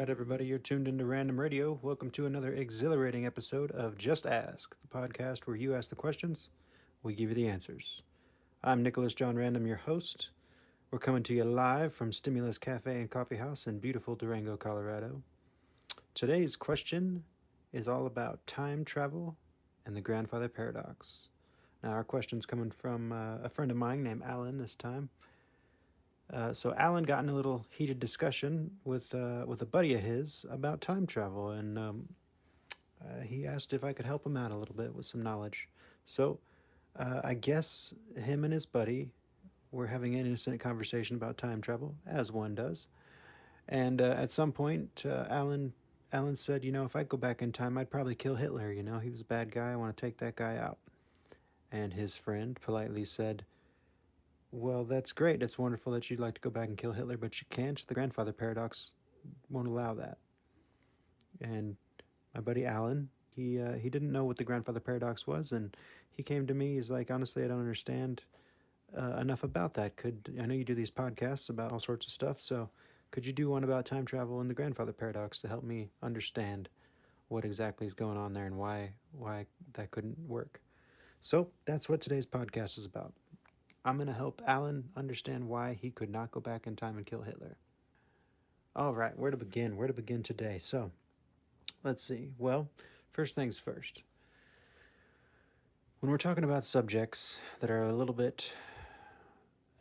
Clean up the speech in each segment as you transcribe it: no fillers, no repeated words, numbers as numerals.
right, everybody, you're tuned into Random Radio. Welcome to another exhilarating episode of Just Ask, the podcast where you ask the questions, we give you the answers. I'm Nicholas John Random, your host. We're coming to you live from Stimulus Cafe and Coffee House in beautiful Durango, Colorado. Today's question is all about time travel and the grandfather paradox. Now, our question's coming from a friend of mine named Alan this time. So Alan got in a little heated discussion with a buddy of his about time travel, and he asked if I could help him out a little bit with some knowledge. So I guess him and his buddy were having an innocent conversation about time travel, as one does. And at some point, Alan said, if I could go back in time, I'd probably kill Hitler. He was a bad guy. I want to take that guy out. And his friend politely said, well, that's great. It's wonderful that you'd like to go back and kill Hitler, but you can't. The grandfather paradox won't allow that. And my buddy Alan, he didn't know what the grandfather paradox was, and he came to me. He's like, honestly, I don't understand enough about that. I know you do these podcasts about all sorts of stuff, so could you do one about time travel and the grandfather paradox to help me understand what exactly is going on there and why that couldn't work? So that's what today's podcast is about. I'm going to help Alan understand why he could not go back in time and kill Hitler. All right, where to begin? Where to begin today? So, let's see. Well, first things first. When we're talking about subjects that are a little bit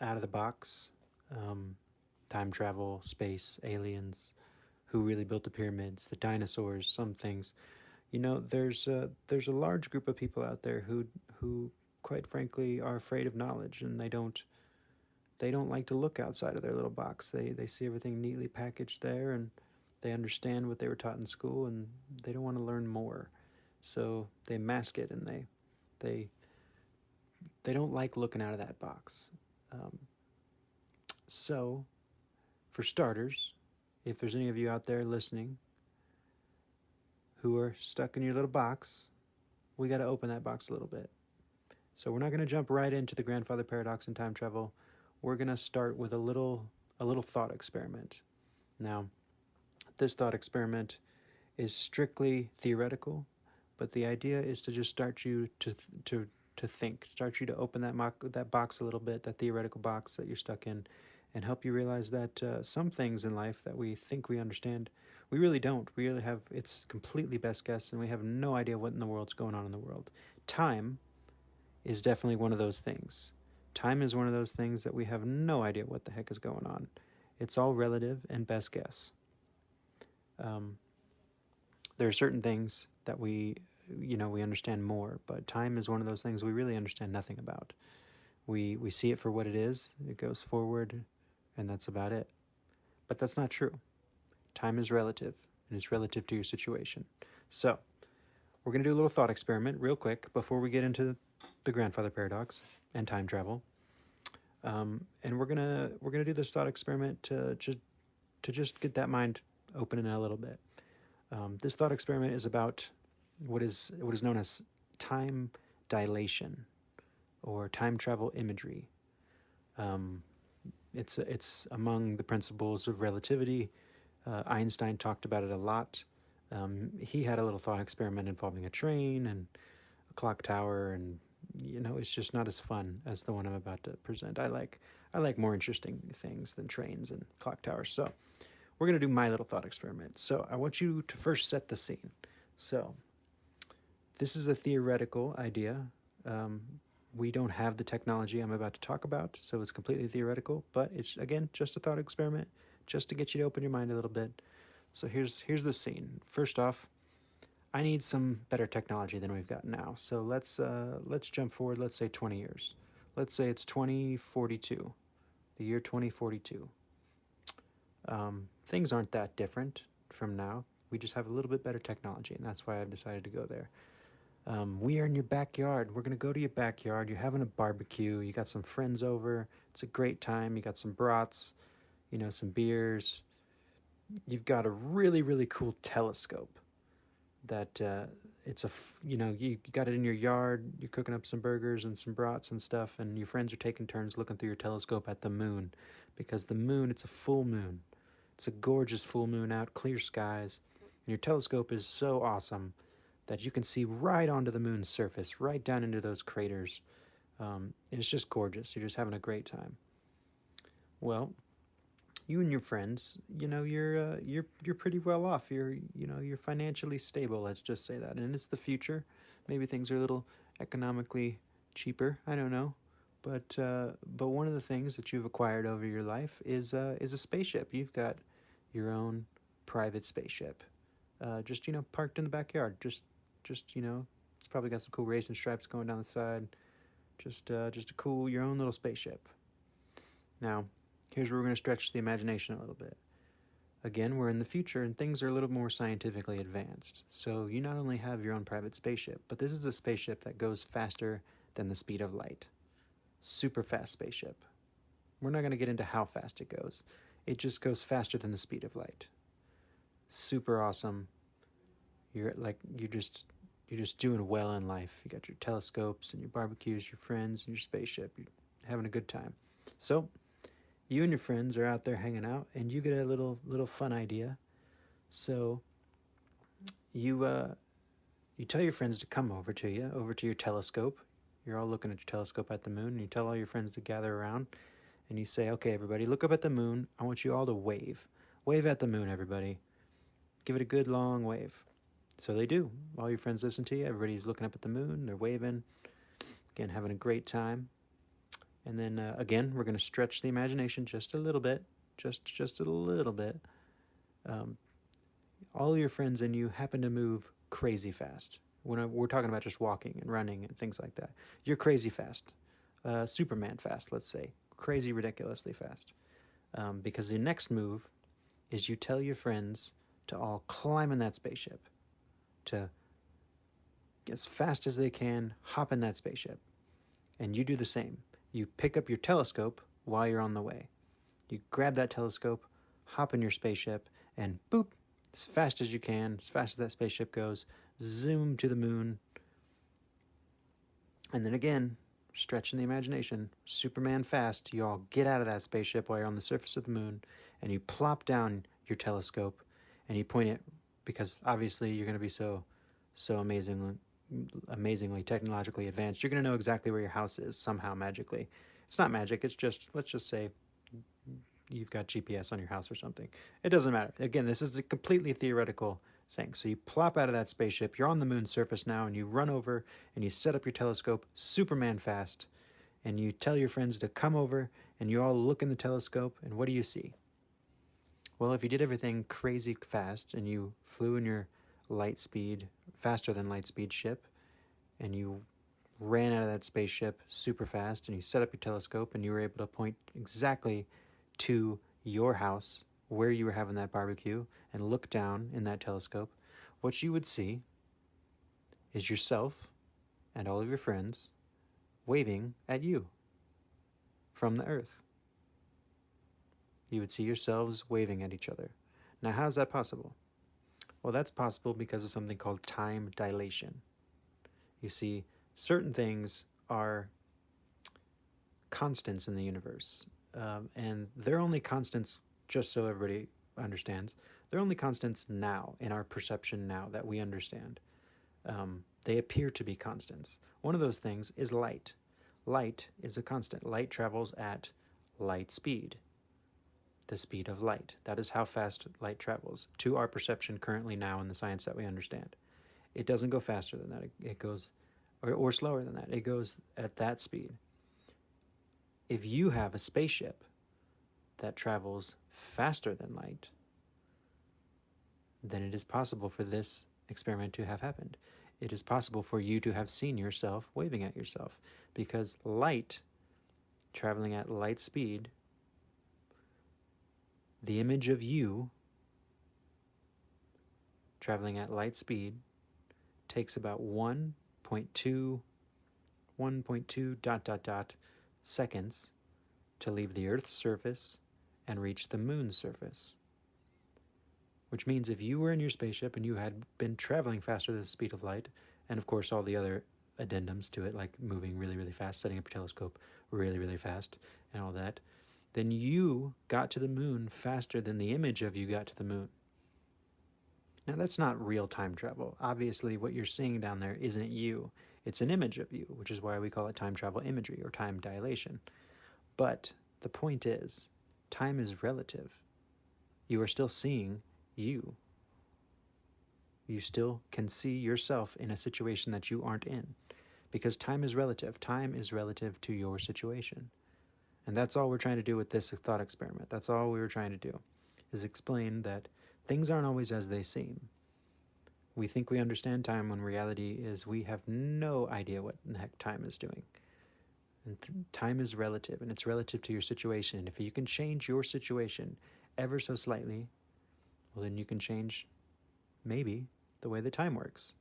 out of the box, time travel, space, aliens, who really built the pyramids, the dinosaurs, some things, there's a large group of people out there who quite frankly are afraid of knowledge, and they don't like to look outside of their little box. They see everything neatly packaged there, and they understand what they were taught in school, and they don't want to learn more, so they mask it, and they don't like looking out of that box. So for starters, if there's any of you out there listening who are stuck in your little box, we got to open that box a little bit. So we're not going to jump right into the grandfather paradox and time travel. We're going to start with a little thought experiment. Now, this thought experiment is strictly theoretical, but the idea is to just start you to think, start you to open that box a little bit, that theoretical box that you're stuck in, and help you realize that some things in life that we think we understand, we really don't. We really have, it's completely best guess, and we have no idea what in the world's going on in the world. Time is definitely one of those things. Time is one of those things that we have no idea what the heck is going on. It's all relative and best guess. There are certain things that we understand more, but time is one of those things we really understand nothing about. We see it for what it is. It goes forward, and that's about it. But that's not true. Time is relative, and it's relative to your situation. So, we're going to do a little thought experiment real quick before we get into the grandfather paradox and time travel. And we're gonna do this thought experiment to just get that mind open in a little bit. This thought experiment is about what is known as time dilation or time travel imagery. It's among the principles of relativity. Einstein talked about it a lot. He had a little thought experiment involving a train and a clock tower, and it's just not as fun as the one I'm about to present. I like more interesting things than trains and clock towers. So we're going to do my little thought experiment. So I want you to first set the scene. So this is a theoretical idea. We don't have the technology I'm about to talk about, so it's completely theoretical, but it's, again, just a thought experiment, just to get you to open your mind a little bit. So here's the scene. First off, I need some better technology than we've got now. So let's jump forward, let's say 20 years. Let's say it's 2042, the year 2042. Things aren't that different from now. We just have a little bit better technology, and that's why I've decided to go there. We are in your backyard. We're going to go to your backyard. You're having a barbecue. You got some friends over. It's a great time. You got some brats, some beers. You've got a really, really cool telescope that you got it in your yard. You're cooking up some burgers and some brats and stuff, and your friends are taking turns looking through your telescope at the moon, because the moon, it's a full moon. It's a gorgeous full moon out, clear skies, and your telescope is so awesome that you can see right onto the moon's surface, right down into those craters. It's just gorgeous. You're just having a great time. Well, you and your friends, you're pretty well off. You're financially stable. Let's just say that, and it's the future. Maybe things are a little economically cheaper. I don't know, but one of the things that you've acquired over your life is a spaceship. You've got your own private spaceship, just parked in the backyard. Just it's probably got some cool racing stripes going down the side. Just a cool your own little spaceship. Now, here's where we're going to stretch the imagination a little bit. Again, we're in the future and things are a little more scientifically advanced. So you not only have your own private spaceship, but this is a spaceship that goes faster than the speed of light. Super fast spaceship. We're not going to get into how fast it goes. It just goes faster than the speed of light. Super awesome. You're just doing well in life. You got your telescopes and your barbecues, your friends and your spaceship. You're having a good time. So, you and your friends are out there hanging out, and you get a little fun idea. So, you tell your friends to come over to your telescope. You're all looking at your telescope at the moon, and you tell all your friends to gather around, and you say, "Okay, everybody, look up at the moon. I want you all to wave. Wave at the moon, everybody. Give it a good long wave." So they do. All your friends listen to you. Everybody's looking up at the moon. They're waving. Again, having a great time. And then again, we're going to stretch the imagination just a little bit, just a little bit. All your friends and you happen to move crazy fast. When we're talking about just walking and running and things like that, you're crazy fast, Superman fast, let's say, crazy, ridiculously fast. Because the next move is you tell your friends to all climb in that spaceship, to as fast as they can hop in that spaceship, and you do the same. You pick up your telescope while you're on the way. You grab that telescope, hop in your spaceship, and boop, as fast as you can, as fast as that spaceship goes, zoom to the moon. And then again, stretching the imagination, Superman fast, you all get out of that spaceship while you're on the surface of the moon, and you plop down your telescope, and you point it, because obviously you're going to be so amazingly technologically advanced, you're going to know exactly where your house is somehow magically. It's not magic, it's just, let's just say you've got GPS on your house or something. It doesn't matter. Again, this is a completely theoretical thing. So you plop out of that spaceship, you're on the moon's surface now, and you run over and you set up your telescope Superman fast, and you tell your friends to come over, and you all look in the telescope, and what do you see? Well, if you did everything crazy fast and you flew in your light speed, faster than light speed ship, and you ran out of that spaceship super fast, and you set up your telescope, and you were able to point exactly to your house where you were having that barbecue and look down in that telescope, what you would see is yourself and all of your friends waving at you from the earth. You would see yourselves waving at each other. Now, how's that possible? Well, that's possible because of something called time dilation. You see, certain things are constants in the universe, and they're only constants, just so everybody understands, they're only constants now, in our perception now that we understand. They appear to be constants. One of those things is light. Light is a constant. Light travels at light speed, the speed of light. That is how fast light travels to our perception currently now in the science that we understand. It doesn't go faster than that. It goes, or slower than that. It goes at that speed. If you have a spaceship that travels faster than light, then it is possible for this experiment to have happened. It is possible for you to have seen yourself waving at yourself, because light traveling at light speed, the image of you traveling at light speed takes about 1.2 seconds to leave the Earth's surface and reach the moon's surface. Which means if you were in your spaceship and you had been traveling faster than the speed of light, and of course all the other addendums to it, like moving really, really fast, setting up your telescope really, really fast, and all that, then you got to the moon faster than the image of you got to the moon. Now, that's not real time travel. Obviously, what you're seeing down there isn't you. It's an image of you, which is why we call it time travel imagery or time dilation. But the point is, time is relative. You are still seeing you. You still can see yourself in a situation that you aren't in. Because time is relative. Time is relative to your situation. And that's all we're trying to do with this thought experiment. That's all we were trying to do, is explain that things aren't always as they seem. We think we understand time when reality is we have no idea what the heck time is doing. And time is relative, and it's relative to your situation. And if you can change your situation ever so slightly, well, then you can change, maybe, the way the time works.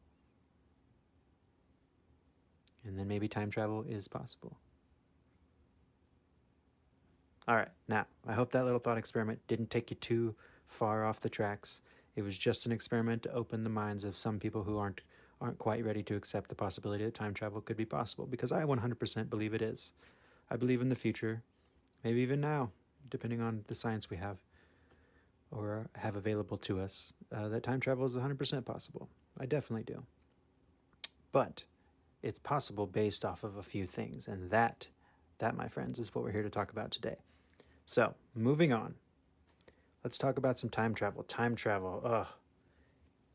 And then maybe time travel is possible. All right, now, I hope that little thought experiment didn't take you too far off the tracks. It was just an experiment to open the minds of some people who aren't quite ready to accept the possibility that time travel could be possible, because I 100% believe it is. I believe in the future, maybe even now, depending on the science we have or have available to us, that time travel is 100% possible. I definitely do. But it's possible based off of a few things, and that, my friends, is what we're here to talk about today. So, moving on. Let's talk about some time travel. Time travel. Ugh.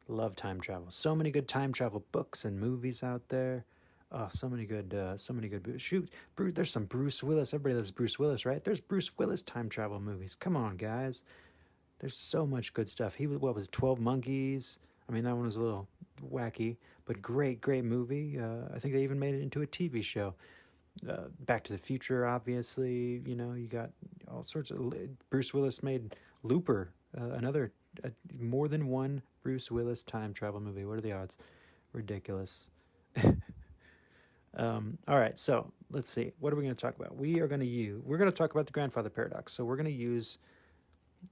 Love time travel. So many good time travel books and movies out there. Oh, so many good. Shoot, there's some Bruce Willis. Everybody loves Bruce Willis, right? There's Bruce Willis time travel movies. Come on, guys. There's so much good stuff. What was it, 12 Monkeys? I mean, that one was a little wacky, but great movie. I think they even made it into a TV show. Back to the Future, obviously. You know, you got all sorts of. Bruce Willis made Looper, another more than one Bruce Willis time travel movie. What are the odds? Ridiculous. All right, so let's see. What are we going to talk about? We're going to talk about the grandfather paradox. So we're going to use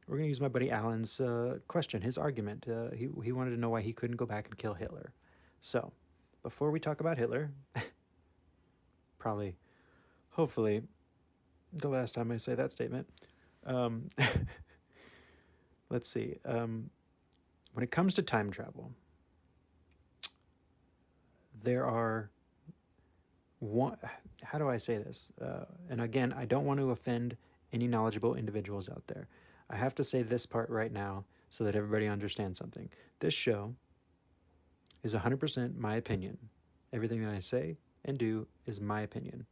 my buddy Alan's question, his argument. He wanted to know why he couldn't go back and kill Hitler. So before we talk about Hitler, probably, hopefully, the last time I say that statement. Let's see. When it comes to time travel, there are how do I say this? And again, I don't want to offend any knowledgeable individuals out there. I have to say this part right now so that everybody understands something. This show is 100% my opinion. Everything that I say and do is my opinion.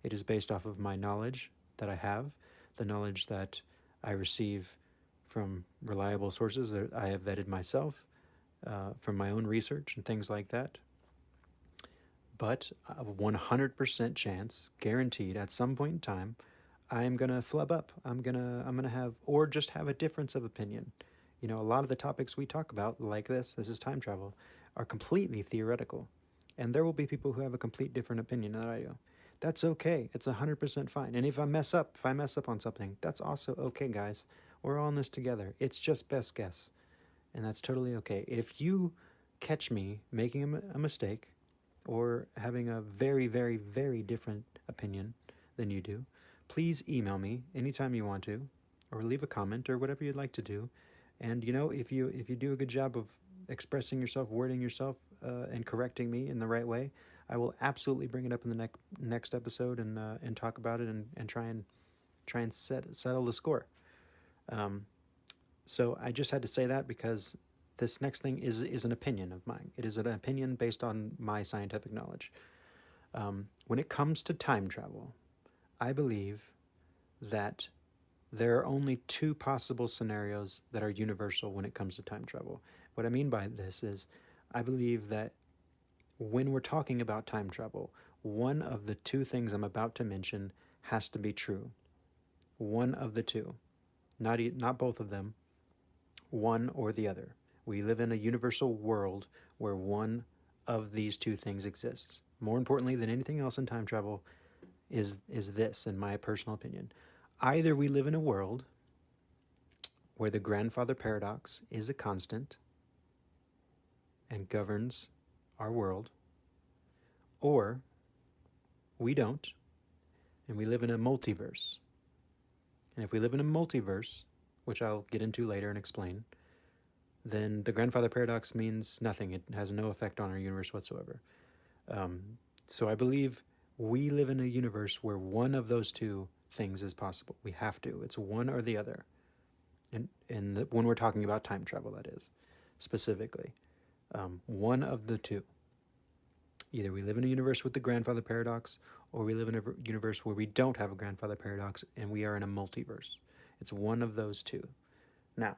It is based off of my knowledge that I have, the knowledge that I receive from reliable sources that I have vetted myself, from my own research and things like that. But a 100% chance, guaranteed, at some point in time, I'm gonna flub up. I'm gonna have, or just have a difference of opinion. You know, a lot of the topics we talk about, like this is time travel, are completely theoretical. And there will be people who have a complete different opinion than I do. That's okay. It's 100% fine. And if I mess up on something, that's also okay, guys. We're all in this together. It's just best guess. And that's totally okay. If you catch me making a mistake or having a very, very, very different opinion than you do, please email me anytime you want to, or leave a comment or whatever you'd like to do. And you know, if you do a good job of expressing yourself, wording yourself, and correcting me in the right way, I will absolutely bring it up in the next episode and talk about it and try and settle the score. So I just had to say that because this next thing is an opinion of mine. It is an opinion based on my scientific knowledge. When it comes to time travel, I believe that there are only two possible scenarios that are universal when it comes to time travel. What I mean by this is, I believe that when we're talking about time travel, one of the two things I'm about to mention has to be true. One of the two. Not both of them. One or the other. We live in a universal world where one of these two things exists. More importantly than anything else in time travel is this, in my personal opinion. Either we live in a world where the grandfather paradox is a constant and governs our world, or we don't, and we live in a multiverse. And if we live in a multiverse, which I'll get into later and explain, then the grandfather paradox means nothing. It has no effect on our universe whatsoever. So I believe we live in a universe where one of those two things is possible. We have to. It's one or the other. And when we're talking about time travel, that is, specifically. One of the two. Either we live in a universe with the grandfather paradox, or we live in a universe where we don't have a grandfather paradox and we are in a multiverse. It's one of those two. Now,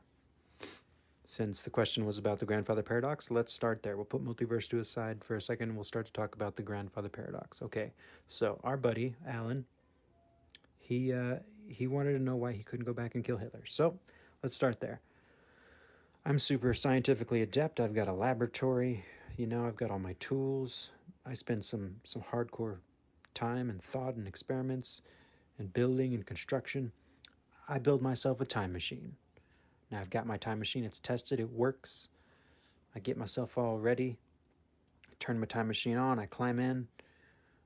since the question was about the grandfather paradox, let's start there. We'll put multiverse to a side for a second and we'll start to talk about the grandfather paradox. Okay, so our buddy, Alan, he wanted to know why he couldn't go back and kill Hitler. So let's start there. I'm super scientifically adept. I've got a laboratory. I've got all my tools. I spend some hardcore time and thought and experiments and building and construction. I build myself a time machine. Now I've got my time machine. It's tested. It works. I get myself all ready. I turn my time machine on. I climb in.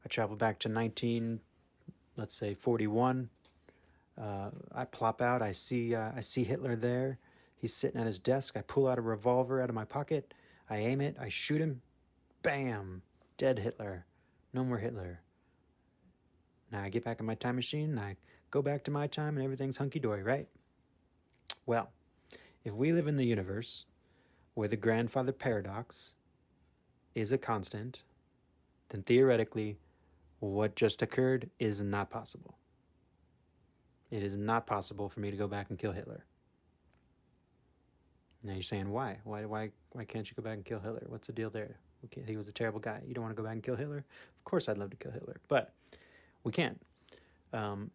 I travel back to 41. I plop out. I see Hitler there. He's sitting at his desk. I pull out a revolver out of my pocket. I aim it. I shoot him. Bam! Dead Hitler. No more Hitler. Now I get back in my time machine and I go back to my time and everything's hunky-dory, right? Well, if we live in the universe where the grandfather paradox is a constant, then theoretically what just occurred is not possible. It is not possible for me to go back and kill Hitler. Now you're saying, why? Why can't you go back and kill Hitler? What's the deal there? Okay, he was a terrible guy. You don't want to go back and kill Hitler? Of course I'd love to kill Hitler, but we can't.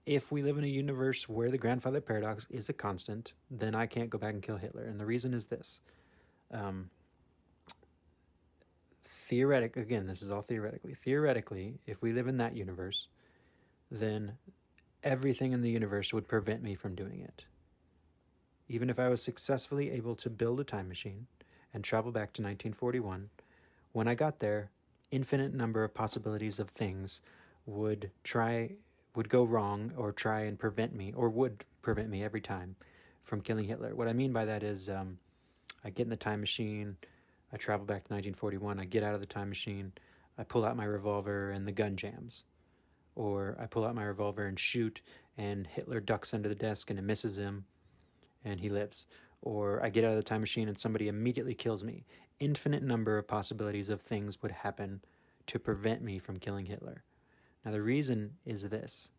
If we live in a universe where the grandfather paradox is a constant, then I can't go back and kill Hitler. And the reason is this. Again, this is all theoretically. Theoretically, if we live in that universe, then everything in the universe would prevent me from doing it. Even if I was successfully able to build a time machine and travel back to 1941, when I got there, infinite number of possibilities of things would go wrong or try and prevent me, or would prevent me every time from killing Hitler. What I mean by that is I get in the time machine, I travel back to 1941, I get out of the time machine, I pull out my revolver and the gun jams. Or I pull out my revolver and shoot and Hitler ducks under the desk and it misses him and he lives. Or I get out of the time machine and somebody immediately kills me. Infinite number of possibilities of things would happen to prevent me from killing Hitler. Now the reason is this.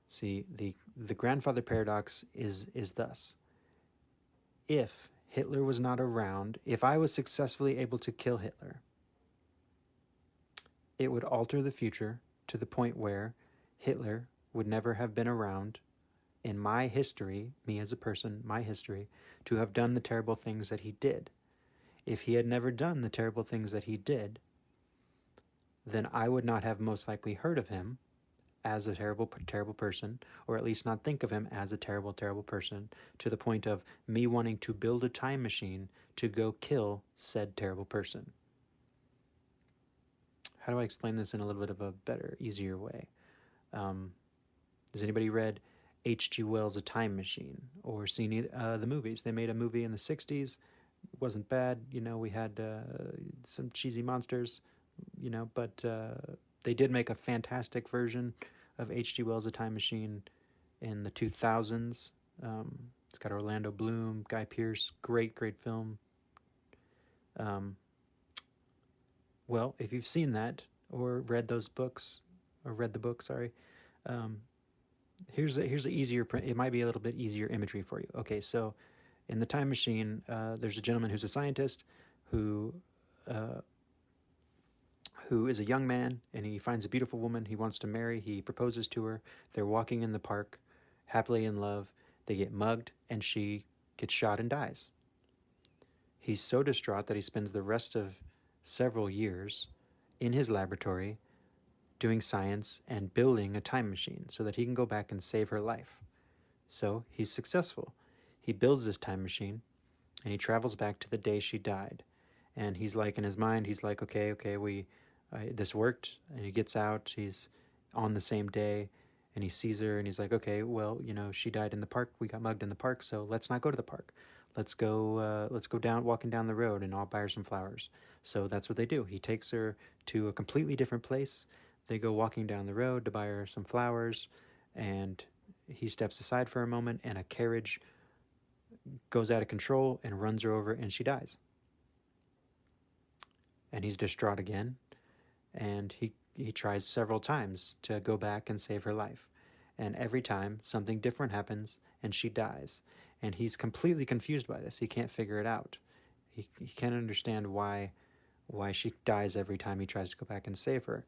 See, the grandfather paradox is thus. If Hitler was not around, if I was successfully able to kill Hitler, it would alter the future to the point where Hitler would never have been around in my history, me as a person, my history, to have done the terrible things that he did. If he had never done the terrible things that he did, then I would not have most likely heard of him as a terrible, terrible person, or at least not think of him as a terrible, terrible person, to the point of me wanting to build a time machine to go kill said terrible person. How do I explain this in a little bit of a better, easier way? Has anybody read H.G. Wells' A Time Machine or seen the movies? They made a movie in the 60s. It wasn't bad. We had some cheesy monsters, but they did make a fantastic version of H.G. Wells' A Time Machine in the 2000s. It's got Orlando Bloom, Guy Pearce, great film. Well, if you've seen that or read those books, or read the book, sorry, here's the easier, it might be a little bit easier imagery for you. Okay, so in the time machine, there's a gentleman who's a scientist who is a young man, and he finds a beautiful woman he wants to marry. He proposes to her. They're walking in the park, happily in love. They get mugged, and she gets shot and dies. He's so distraught that he spends the rest of several years in his laboratory doing science and building a time machine so that he can go back and save her life. So he's successful. He builds this time machine and he travels back to the day she died. And he's like, in his mind, he's like, okay, this worked. And he gets out, he's on the same day, and he sees her, and he's like, okay, well, she died in the park. We got mugged in the park, so let's not go to the park. Let's go down, walking down the road, and I'll buy her some flowers. So that's what they do. He takes her to a completely different place. They go walking down the road to buy her some flowers, and he steps aside for a moment, and a carriage goes out of control and runs her over, and she dies. And he's distraught again, and he tries several times to go back and save her life. And every time something different happens and she dies. And he's completely confused by this. He can't figure it out. He can't understand why she dies every time he tries to go back and save her.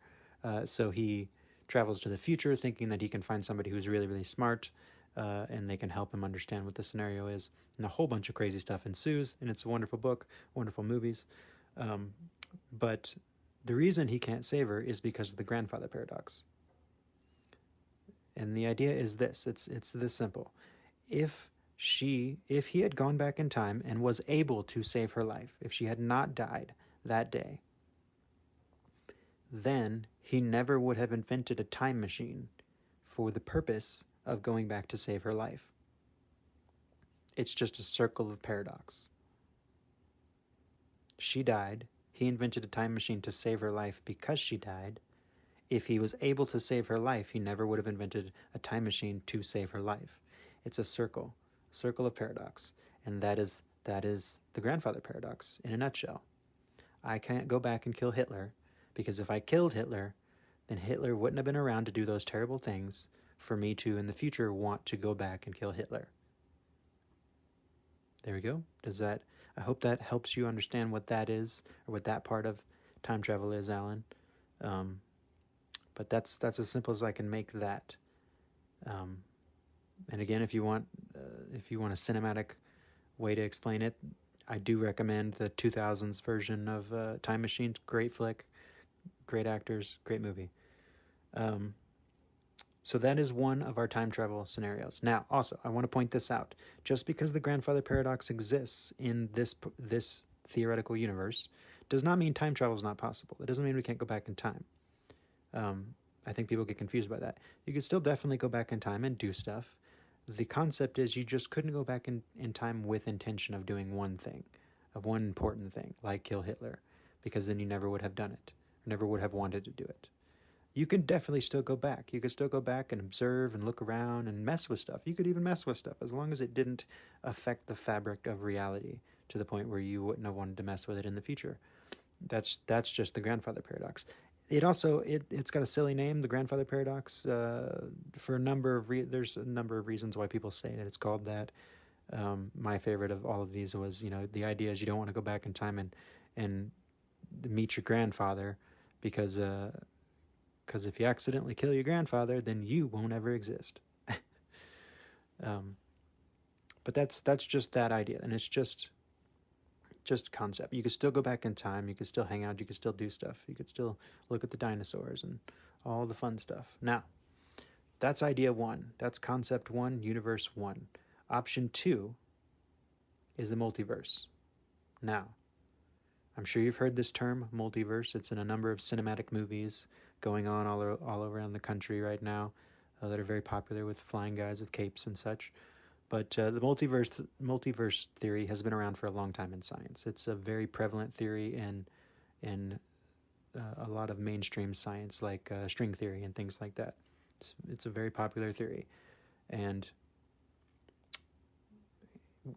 So he travels to the future thinking that he can find somebody who's really, really smart, and they can help him understand what the scenario is. And a whole bunch of crazy stuff ensues, and it's a wonderful book, wonderful movies. But the reason he can't save her is because of the grandfather paradox. And the idea is this, it's this simple. If he had gone back in time and was able to save her life, if she had not died that day, then he never would have invented a time machine for the purpose of going back to save her life. It's just a circle of paradox. She died. He invented a time machine to save her life because she died. If he was able to save her life, he never would have invented a time machine to save her life. It's a circle of paradox. And that is the grandfather paradox in a nutshell. I can't go back and kill Hitler, because if I killed Hitler, then Hitler wouldn't have been around to do those terrible things for me to, in the future, want to go back and kill Hitler. There we go. I hope that helps you understand what that is, or what that part of time travel is, Alan. But that's as simple as I can make that. And again, if you want a cinematic way to explain it, I do recommend the 2000s version of Time Machine. Great flick, great actors, great movie. So that is one of our time travel scenarios. Now, also, I want to point this out. Just because the grandfather paradox exists in this theoretical universe does not mean time travel is not possible. It doesn't mean we can't go back in time. I think people get confused by that. You could still definitely go back in time and do stuff. The concept is you just couldn't go back in time with intention of doing one thing, of one important thing, like kill Hitler, because then you never would have done it, or never would have wanted to do it. You can definitely still go back. You could still go back and observe and look around and mess with stuff. You could even mess with stuff as long as it didn't affect the fabric of reality to the point where you wouldn't have wanted to mess with it in the future. That's just the grandfather paradox. It's got a silly name, the grandfather paradox, for a number of there's a number of reasons why people say that it's called that. My favorite of all of these was, the idea is you don't want to go back in time and meet your grandfather, because if you accidentally kill your grandfather, then you won't ever exist. But that's just that idea, and it's just concept. You could still go back in time, you could still hang out, you could still do stuff, you could still look at the dinosaurs and all the fun stuff. Now, that's idea one. That's concept one, universe one. Option two is the multiverse. Now, I'm sure you've heard this term, multiverse. It's in a number of cinematic movies going on all around the country right now that are very popular, with flying guys with capes and such. But the multiverse theory has been around for a long time in science. It's a very prevalent theory in a lot of mainstream science, like string theory and things like that. It's a very popular theory. And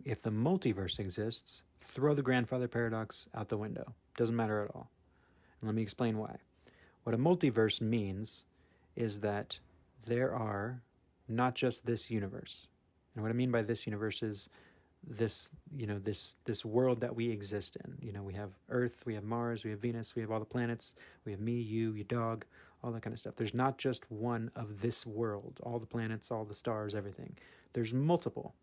if the multiverse exists, throw the grandfather paradox out the window. Doesn't matter at all. And let me explain why. What a multiverse means is that there are not just this universe. And what I mean by this universe is this world that we exist in. We have Earth, we have Mars, we have Venus, we have all the planets, we have me, you, your dog, all that kind of stuff. There's not just one of this world, all the planets, all the stars, everything. There's multiple.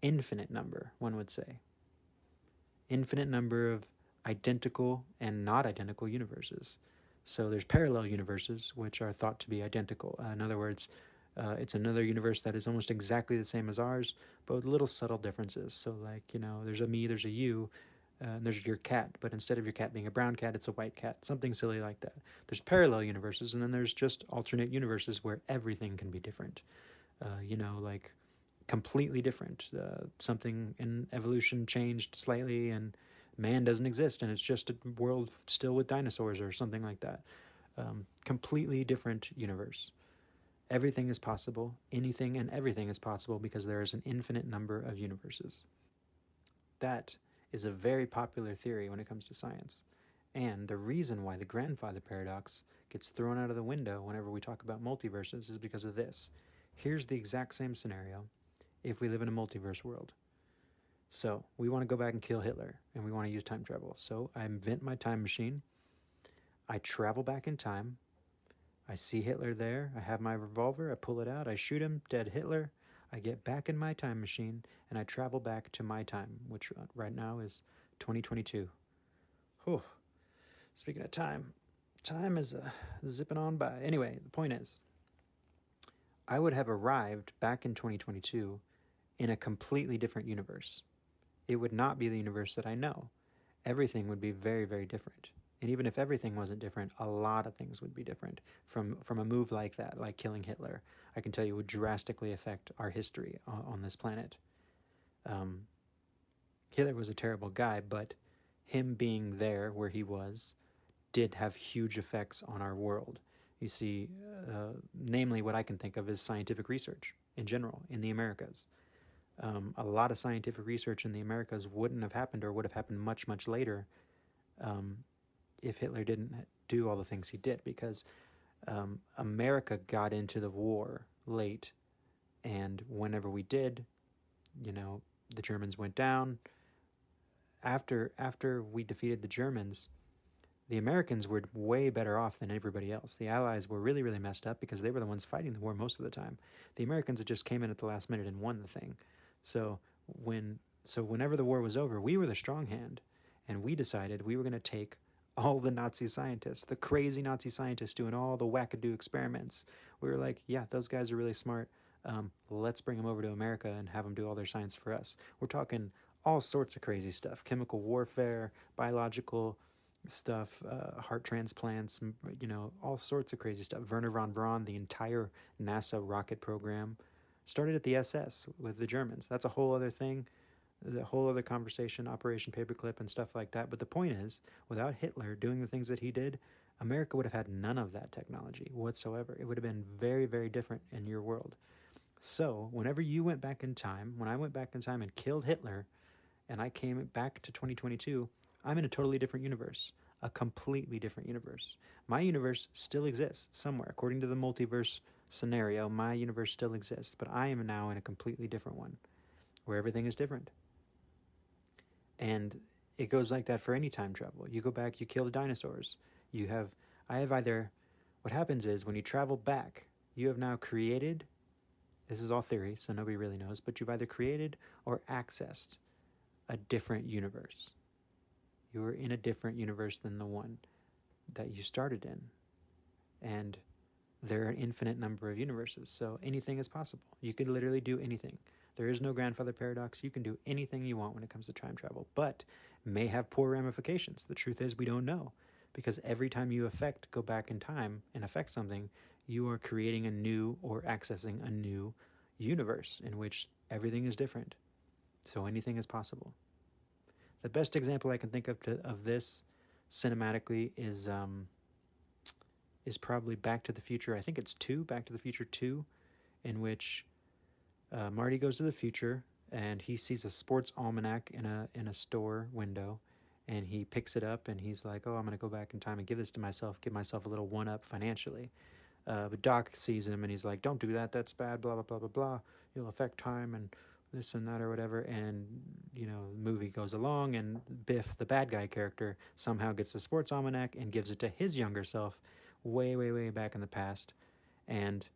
Infinite number, one would say. Infinite number of identical and not identical universes. So there's parallel universes, which are thought to be identical. In other words, it's another universe that is almost exactly the same as ours, but with little subtle differences. So, like, there's a me, there's a you, And there's your cat, but instead of your cat being a brown cat, it's a white cat. Something silly like that. There's parallel universes, and then there's just alternate universes where everything can be different. Like completely different. Something in evolution changed slightly, and man doesn't exist, and it's just a world still with dinosaurs or something like that. Completely different universe. Everything is possible. Anything and everything is possible because there is an infinite number of universes. That is a very popular theory when it comes to science. And the reason why the grandfather paradox gets thrown out of the window whenever we talk about multiverses is because of this. Here's the exact same scenario if we live in a multiverse world. So, we want to go back and kill Hitler, and we want to use time travel. So, I invent my time machine. I travel back in time. I see Hitler there. I have my revolver. I pull it out. I shoot him. Dead Hitler. I get back in my time machine, and I travel back to my time, which right now is 2022. Whew. Speaking of time, time is zipping on by. Anyway, the point is, I would have arrived back in 2022 in a completely different universe. It would not be the universe that I know. Everything would be very, very different. And even if everything wasn't different, a lot of things would be different from a move like that, like killing Hitler. I can tell you would drastically affect our history on this planet. Hitler was a terrible guy, but him being there where he was did have huge effects on our world. You see, namely, what I can think of is scientific research in general in the Americas. A lot of scientific research in the Americas wouldn't have happened or would have happened much, much later if Hitler didn't do all the things he did, because America got into the war late, and whenever we did, the Germans went down. After we defeated the Germans, the Americans were way better off than everybody else. The Allies were really, really messed up because they were the ones fighting the war most of the time. The Americans just came in at the last minute and won the thing. So whenever the war was over, we were the strong hand, and we decided we were going to take all the Nazi scientists, the crazy Nazi scientists doing all the wackadoo experiments. We were like, yeah, those guys are really smart. Let's bring them over to America and have them do all their science for us. We're talking all sorts of crazy stuff: chemical warfare, biological stuff, heart transplants, all sorts of crazy stuff. Werner von Braun, the entire NASA rocket program, started at the SS with the Germans. That's a whole other thing, the whole other conversation, Operation Paperclip and stuff like that. But the point is, without Hitler doing the things that he did, America would have had none of that technology whatsoever. It would have been very, very different in your world. So, whenever you went back in time, when I went back in time and killed Hitler, and I came back to 2022, I'm in a totally different universe, a completely different universe. My universe still exists somewhere. According to the multiverse scenario, my universe still exists, but I am now in a completely different one where everything is different. And it goes like that for any time travel. You go back, you kill the dinosaurs. What happens is when you travel back, you have now created, this is all theory, so nobody really knows, but you've either created or accessed a different universe. You are in a different universe than the one that you started in. And there are an infinite number of universes, so anything is possible. You could literally do anything. There is no grandfather paradox. You can do anything you want when it comes to time travel, but may have poor ramifications. The truth is, we don't know, because every time you go back in time and affect something, you are creating a new or accessing a new universe in which everything is different. So anything is possible. The best example I can think of this cinematically is probably Back to the Future. I think it's Back to the Future 2, in which Marty goes to the future and he sees a sports almanac in a store window, and he picks it up and he's like, "Oh, I'm going to go back in time and give this to myself, give myself a little one-up financially." But Doc sees him and he's like, "Don't do that. That's bad. Blah blah blah blah blah. You'll affect time and this and that or whatever." And the movie goes along, and Biff, the bad guy character, somehow gets the sports almanac and gives it to his younger self, way way way back in the past. And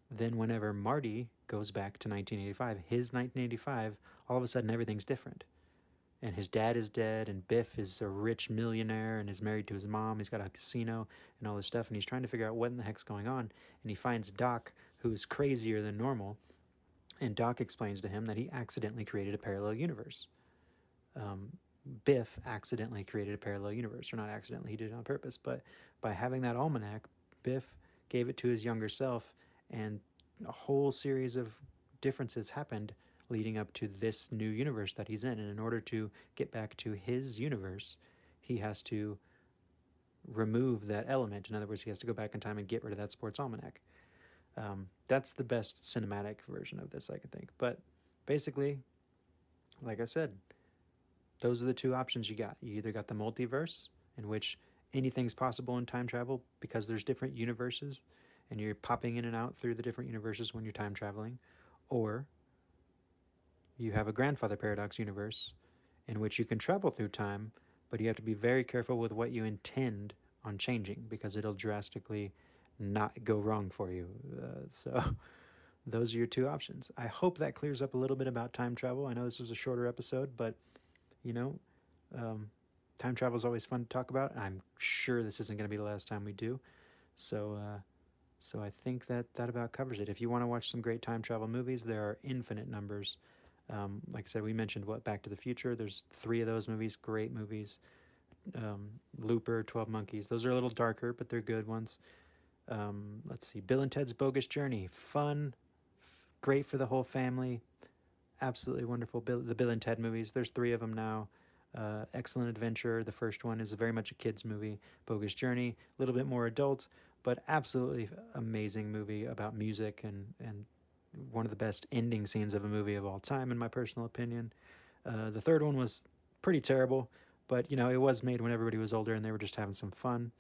then whenever Marty goes back to 1985, his 1985, all of a sudden everything's different. And his dad is dead, and Biff is a rich millionaire and is married to his mom. He's got a casino and all this stuff, and he's trying to figure out what in the heck's going on. And he finds Doc, who's crazier than normal, and Doc explains to him that he accidentally created a parallel universe. Biff accidentally created a parallel universe, or not accidentally, he did it on purpose, but by having that almanac, Biff gave it to his younger self, and a whole series of differences happened leading up to this new universe that he's in. And in order to get back to his universe, he has to remove that element. In other words, he has to go back in time and get rid of that sports almanac. That's the best cinematic version of this I can think. But basically, like I said, those are the two options you got. You either got the multiverse, in which anything's possible in time travel because there's different universes and you're popping in and out through the different universes when you're time traveling, or you have a grandfather paradox universe in which you can travel through time, but you have to be very careful with what you intend on changing because it'll drastically not go wrong for you. So those are your two options. I hope that clears up a little bit about time travel. I know this was a shorter episode, but you know, time travel is always fun to talk about. I'm sure this isn't going to be the last time we do. So, so I think that about covers it. If you want to watch some great time travel movies, there are infinite numbers. Like I said, we mentioned Back to the Future. There's 3 of those movies, great movies. Looper, 12 Monkeys. Those are a little darker, but they're good ones. Let's see, Bill and Ted's Bogus Journey, fun, great for the whole family. Absolutely wonderful. The Bill and Ted movies. There's 3 of them now. Excellent Adventure. The first one is very much a kid's movie. Bogus Journey, a little bit more adult, but absolutely amazing movie about music and one of the best ending scenes of a movie of all time, in my personal opinion. The third one was pretty terrible, but it was made when everybody was older and they were just having some fun.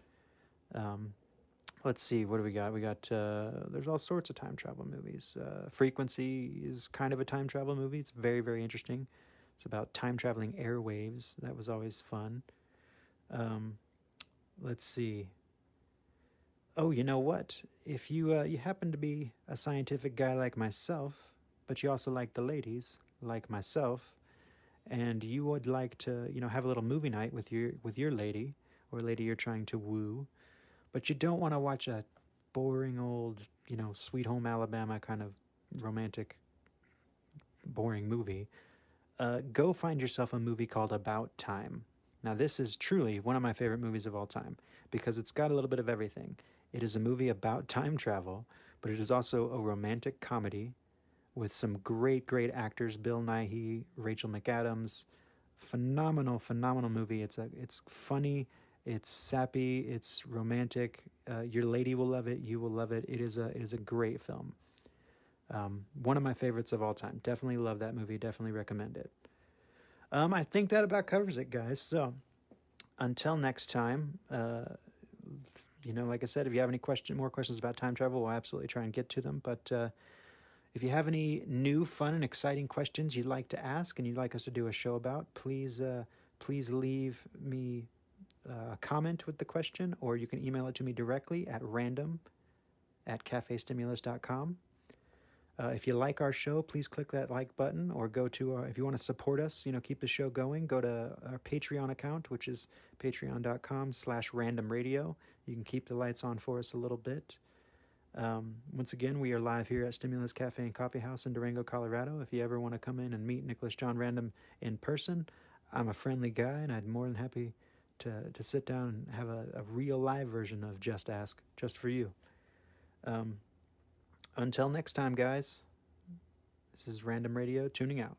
Let's see, what do we got? We got, there's all sorts of time travel movies. Frequency is kind of a time travel movie. It's very, very interesting. It's about time traveling airwaves. That was always fun. Let's see. Oh, you know what? If you happen to be a scientific guy like myself, but you also like the ladies like myself, and you would like to have a little movie night with your lady or lady you're trying to woo, but you don't want to watch a boring old, Sweet Home Alabama kind of romantic, boring movie, go find yourself a movie called About Time. Now, this is truly one of my favorite movies of all time because it's got a little bit of everything. It is a movie about time travel, but it is also a romantic comedy with some great, great actors: Bill Nighy, Rachel McAdams. Phenomenal, phenomenal movie. It's funny, it's sappy, it's romantic. Your lady will love it. You will love it. It is a great film. One of my favorites of all time. Definitely love that movie. Definitely recommend it. I think that about covers it, guys. So until next time, like I said, if you have any more questions about time travel, we'll absolutely try and get to them. But if you have any new, fun, and exciting questions you'd like to ask and you'd like us to do a show about, please leave me a comment with the question, or you can email it to me directly at random@cafestimulus.com. If you like our show, please click that like button, or go to if you want to support us, keep the show going, go to our Patreon account, which is patreon.com/randomradio. You can keep the lights on for us a little bit. Once again, we are live here at Stimulus Cafe and Coffee House in Durango, Colorado. If you ever want to come in and meet Nicholas John Random in person, I'm a friendly guy, and I'd more than happy to sit down and have a real live version of Just Ask just for you. Until next time, guys, this is Random Radio tuning out.